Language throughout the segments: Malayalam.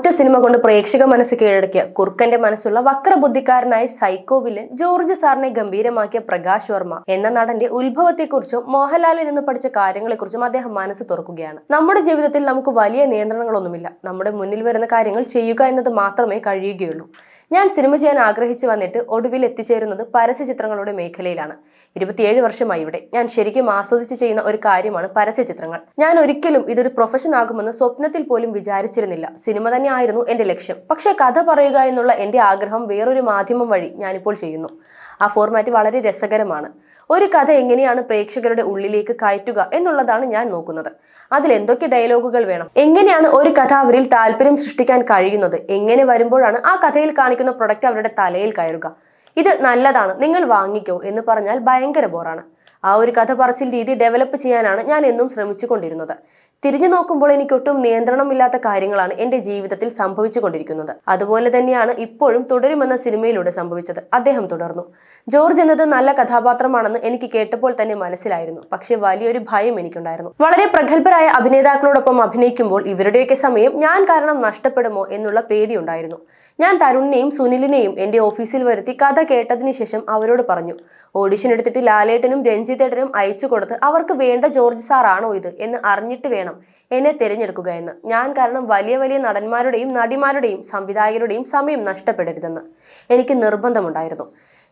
ഒറ്റ സിനിമ കൊണ്ട് പ്രേക്ഷക മനസ്സ് കീഴടക്കിയ കുറുക്കന്റെ മനസ്സുള്ള വക്രബുദ്ധിക്കാരനായ സൈക്കോ വില്ലൻ ജോർജ് സാറിനെ ഗംഭീരമാക്കിയ പ്രകാശ് വർമ്മ എന്ന നടന്റെ ഉത്ഭവത്തെക്കുറിച്ചും മോഹൻലാലിൽ നിന്ന് പഠിച്ച കാര്യങ്ങളെക്കുറിച്ചും അദ്ദേഹം മനസ്സ് തുറക്കുകയാണ്. നമ്മുടെ ജീവിതത്തിൽ നമുക്ക് വലിയ നിയന്ത്രണങ്ങളൊന്നുമില്ല. നമ്മുടെ മുന്നിൽ വരുന്ന കാര്യങ്ങൾ ചെയ്യുക എന്നത് മാത്രമേ കഴിയുകയുള്ളൂ. ഞാൻ സിനിമ ചെയ്യാൻ ആഗ്രഹിച്ചു വന്നിട്ട് ഒടുവിൽ എത്തിച്ചേരുന്നത് പരസ്യ ചിത്രങ്ങളുടെ മേഖലയിലാണ്. 27 വർഷമായി ഇവിടെ. ഞാൻ ശരിക്കും ആസ്വദിച്ച് ചെയ്യുന്ന ഒരു കാര്യമാണ് പരസ്യ ചിത്രങ്ങൾ. ഞാൻ ഒരിക്കലും ഇതൊരു പ്രൊഫഷൻ ആകുമെന്ന് സ്വപ്നത്തിൽ പോലും വിചാരിച്ചിരുന്നില്ല. സിനിമ തന്നെ ആയിരുന്നു എന്റെ ലക്ഷ്യം. പക്ഷെ കഥ പറയുക എന്നുള്ള എന്റെ ആഗ്രഹം വേറൊരു മാധ്യമം വഴി ഞാനിപ്പോൾ ചെയ്യുന്നു. ആ ഫോർമാറ്റ് വളരെ രസകരമാണ്. ഒരു കഥ എങ്ങനെയാണ് പ്രേക്ഷകരുടെ ഉള്ളിലേക്ക് കയറ്റുക എന്നുള്ളതാണ് ഞാൻ നോക്കുന്നത്. അതിൽ എന്തൊക്കെ ഡയലോഗുകൾ വേണം, എങ്ങനെയാണ് ഒരു കഥ അവരിൽ താല്പര്യം സൃഷ്ടിക്കാൻ കഴിയുന്നത്, എങ്ങനെ വരുമ്പോഴാണ് ആ കഥയിൽ കാണിക്കുന്ന പ്രൊഡക്റ്റ് അവരുടെ തലയിൽ കയറുക. ഇത് നല്ലതാണ്, നിങ്ങൾ വാങ്ങിക്കോ എന്ന് പറഞ്ഞാൽ ഭയങ്കര ബോറാണ്. ആ ഒരു കഥ പറച്ചിൽ രീതി ഡെവലപ്പ് ചെയ്യാനാണ് ഞാൻ എന്നും ശ്രമിച്ചു കൊണ്ടിരുന്നത്. തിരിഞ്ഞു നോക്കുമ്പോൾ എനിക്ക് ഒട്ടും നിയന്ത്രണമില്ലാത്ത കാര്യങ്ങളാണ് എന്റെ ജീവിതത്തിൽ സംഭവിച്ചു കൊണ്ടിരിക്കുന്നത്. അതുപോലെ തന്നെയാണ് ഇപ്പോഴും തുടരുമെന്ന സിനിമയിലൂടെ സംഭവിച്ചത്. അദ്ദേഹം തുടർന്നു. ജോർജ് എന്നത് നല്ല കഥാപാത്രമാണെന്ന് എനിക്ക് കേട്ടപ്പോൾ തന്നെ മനസ്സിലായിരുന്നു. പക്ഷെ വലിയൊരു ഭയം എനിക്കുണ്ടായിരുന്നു. വളരെ പ്രഗത്ഭരായ അഭിനേതാക്കളോടൊപ്പം അഭിനയിക്കുമ്പോൾ ഇവരുടെയൊക്കെ സമയം ഞാൻ കാരണം നഷ്ടപ്പെടുമോ എന്നുള്ള പേടിയുണ്ടായിരുന്നു. ഞാൻ തരുണിനെയും സുനിലിനെയും എന്റെ ഓഫീസിൽ വരുത്തി കഥ കേട്ടതിന് ശേഷം അവരോട് പറഞ്ഞു, ഓഡിഷൻ എടുത്തിട്ട് ലാലേട്ടനും രഞ്ജിത്തേട്ടനും അയച്ചു കൊടുത്ത് അവർക്ക് വേണ്ട ജോർജ് സാർ ആണോ ഇത് എന്ന് അറിഞ്ഞിട്ട് വേണം എന്നെ തിരഞ്ഞെടുക്കുക എന്ന്. ഞാൻ കാരണം വലിയ വലിയ നടന്മാരുടെയും നടിമാരുടെയും സംവിധായകരുടെയും സമയം നഷ്ടപ്പെടരുതെന്ന് എനിക്ക് നിർബന്ധമുണ്ടായിരുന്നു.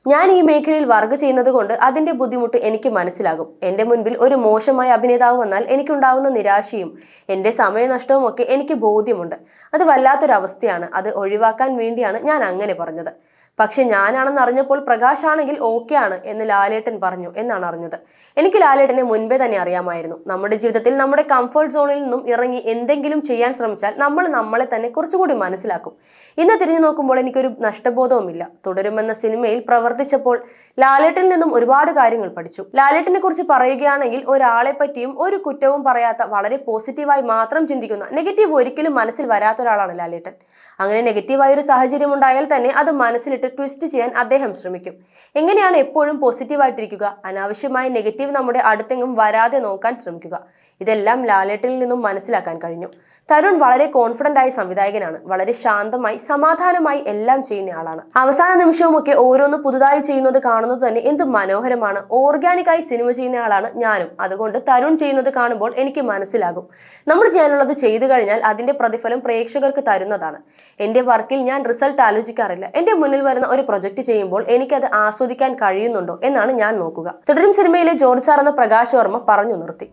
ഞാൻ ഈ മേഖലയിൽ വർക്ക് ചെയ്യുന്നത് കൊണ്ട് അതിന്റെ ബുദ്ധിമുട്ട് എനിക്ക് മനസ്സിലാകും. എന്റെ മുൻപിൽ ഒരു മോശമായ അഭിനേതാവ് വന്നാൽ എനിക്കുണ്ടാവുന്ന നിരാശയും എന്റെ സമയനഷ്ടവും ഒക്കെ എനിക്ക് ബോധ്യമുണ്ട്. അത് വല്ലാത്തൊരവസ്ഥയാണ്. അത് ഒഴിവാക്കാൻ വേണ്ടിയാണ് ഞാൻ അങ്ങനെ പറഞ്ഞത്. പക്ഷെ ഞാനാണെന്ന് അറിഞ്ഞപ്പോൾ പ്രകാശ് ആണെങ്കിൽ ഓക്കെ ആണ് എന്ന് ലാലേട്ടൻ പറഞ്ഞു എന്നാണ് അറിഞ്ഞത്. എനിക്ക് ലാലേട്ടനെ മുൻപേ തന്നെ അറിയാമായിരുന്നു. നമ്മുടെ ജീവിതത്തിൽ നമ്മുടെ കംഫർട്ട് സോണിൽ നിന്നും ഇറങ്ങി എന്തെങ്കിലും ചെയ്യാൻ ശ്രമിച്ചാൽ നമ്മൾ നമ്മളെ തന്നെ കുറച്ചുകൂടി മനസ്സിലാക്കും. ഇന്ന് തിരിഞ്ഞു നോക്കുമ്പോൾ എനിക്കൊരു നഷ്ടബോധവുമില്ല. തുടരുമെന്ന സിനിമയിൽ പ്രവർത്തിച്ചപ്പോൾ ലാലേട്ടനിൽ നിന്നും ഒരുപാട് കാര്യങ്ങൾ പഠിച്ചു. ലാലേട്ടനെ കുറിച്ച് പറയുകയാണെങ്കിൽ ഒരാളെ പറ്റിയും ഒരു കുറ്റവും പറയാത്ത, വളരെ പോസിറ്റീവായി മാത്രം ചിന്തിക്കുന്ന, നെഗറ്റീവ് ഒരിക്കലും മനസ്സിൽ വരാത്ത ഒരാളാണ് ലാലേട്ടൻ. അങ്ങനെ നെഗറ്റീവായ ഒരു സാഹചര്യം ഉണ്ടായാൽ തന്നെ അത് മനസ്സിലിട്ട് ട്വിസ്റ്റ് ചെയ്യാൻ അദ്ദേഹം ശ്രമിക്കും. എങ്ങനെയാണ് എപ്പോഴും പോസിറ്റീവായിട്ടിരിക്കുക, അനാവശ്യമായ നെഗറ്റീവ് നമ്മുടെ അടുത്തെങ്ങും വരാതെ നോക്കാൻ ശ്രമിക്കുക. ഇതെല്ലാം ലാലേട്ടനിൽ നിന്നും മനസ്സിലാക്കാൻ കഴിഞ്ഞു. തരുൺ വളരെ കോൺഫിഡന്റ് ആയ സംവിധായകനാണ്. വളരെ ശാന്തമായി സമാധാനമായി എല്ലാം ചെയ്യുന്ന ആളാണ്. അവസാന നിമിഷവുമൊക്കെ ഓരോന്ന് പുതുതായി ചെയ്യുന്നത് കാണുന്നത് തന്നെ എന്ത് മനോഹരമാണ്. ഓർഗാനിക്കായി സിനിമ ചെയ്യുന്ന ആളാണ് ഞാനും. അതുകൊണ്ട് തരുൺ ചെയ്യുന്നത് കാണുമ്പോൾ എനിക്ക് മനസ്സിലാകും, നമ്മൾ ചെയ്യാനുള്ളത് ചെയ്തു കഴിഞ്ഞാൽ അതിന്റെ പ്രതിഫലം പ്രേക്ഷകർക്ക് തരുന്നതാണ്. എന്റെ വർക്കിൽ ഞാൻ റിസൾട്ട് ആലോചിക്കാറില്ല. എന്റെ മുന്നിൽ വരുന്ന ഒരു പ്രൊജക്ട് ചെയ്യുമ്പോൾ എനിക്കത് ആസ്വദിക്കാൻ കഴിയുന്നുണ്ടോ എന്നാണ് ഞാൻ നോക്കുക. തുടരും സിനിമയിലെ ജോർജ് സാർ എന്ന പ്രകാശ് വർമ്മ പറഞ്ഞു നിർത്തി.